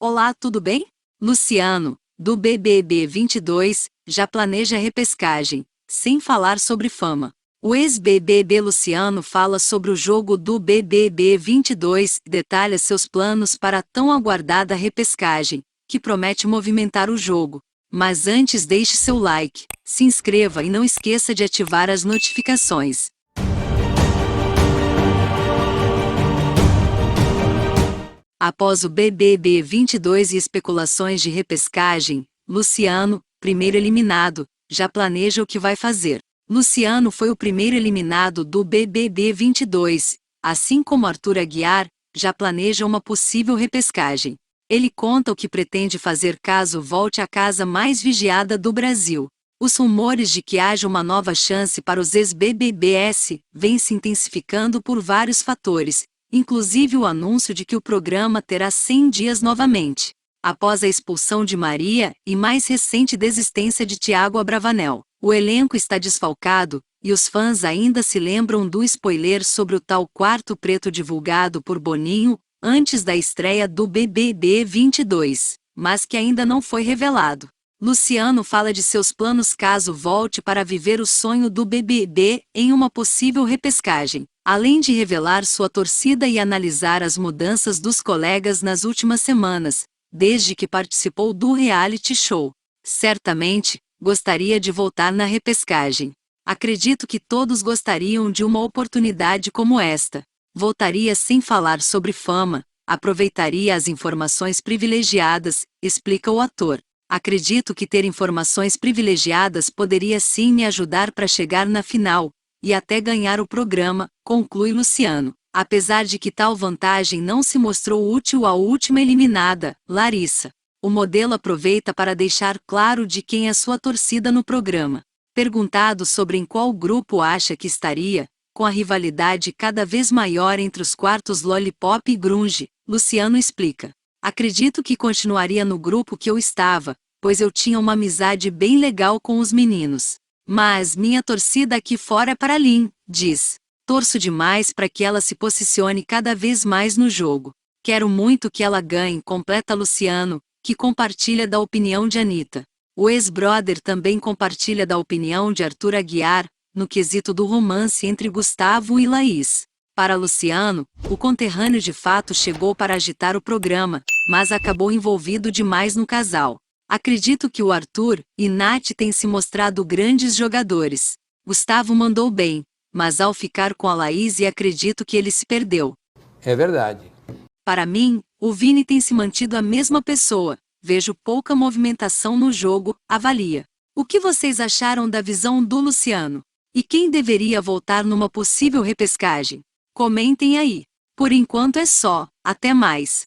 Olá, tudo bem? Luciano, do BBB 22, já planeja repescagem, sem falar sobre fama. O ex-BBB Luciano fala sobre o jogo do BBB 22 e detalha seus planos para a tão aguardada repescagem, que promete movimentar o jogo. Mas antes deixe seu like, se inscreva e não esqueça de ativar as notificações. Após o BBB 22 e especulações de repescagem, Luciano, primeiro eliminado, já planeja o que vai fazer. Luciano foi o primeiro eliminado do BBB 22, assim como Arthur Aguiar, já planeja uma possível repescagem. Ele conta o que pretende fazer caso volte à casa mais vigiada do Brasil. Os rumores de que haja uma nova chance para os ex-BBBs vêm se intensificando por vários fatores, inclusive o anúncio de que o programa terá 100 dias novamente, após a expulsão de Maria e mais recente desistência de Thiago Abravanel. O elenco está desfalcado, e os fãs ainda se lembram do spoiler sobre o tal quarto preto divulgado por Boninho antes da estreia do BBB 22, mas que ainda não foi revelado. Luciano fala de seus planos caso volte para viver o sonho do BBB em uma possível repescagem, além de revelar sua torcida e analisar as mudanças dos colegas nas últimas semanas, desde que participou do reality show. Certamente, gostaria de voltar na repescagem. Acredito que todos gostariam de uma oportunidade como esta. Voltaria sem falar sobre fama, aproveitaria as informações privilegiadas, explica o ator. Acredito que ter informações privilegiadas poderia sim me ajudar para chegar na final, e até ganhar o programa, conclui Luciano. Apesar de que tal vantagem não se mostrou útil à última eliminada, Larissa. O modelo aproveita para deixar claro de quem é sua torcida no programa. Perguntado sobre em qual grupo acha que estaria, com a rivalidade cada vez maior entre os quartos Lollipop e Grunge, Luciano explica. Acredito que continuaria no grupo que eu estava, pois eu tinha uma amizade bem legal com os meninos. Mas minha torcida aqui fora é para Lin, diz. Torço demais para que ela se posicione cada vez mais no jogo. Quero muito que ela ganhe, completa Luciano, que compartilha da opinião de Anitta. O ex-brother também compartilha da opinião de Arthur Aguiar, no quesito do romance entre Gustavo e Laís. Para Luciano, o conterrâneo de fato chegou para agitar o programa, mas acabou envolvido demais no casal. Acredito que o Arthur e Nath têm se mostrado grandes jogadores. Gustavo mandou bem, mas ao ficar com a Laís acredito que ele se perdeu. É verdade. Para mim, o Vini tem se mantido a mesma pessoa. Vejo pouca movimentação no jogo, avalia. O que vocês acharam da visão do Luciano? E quem deveria voltar numa possível repescagem? Comentem aí. Por enquanto é só. Até mais.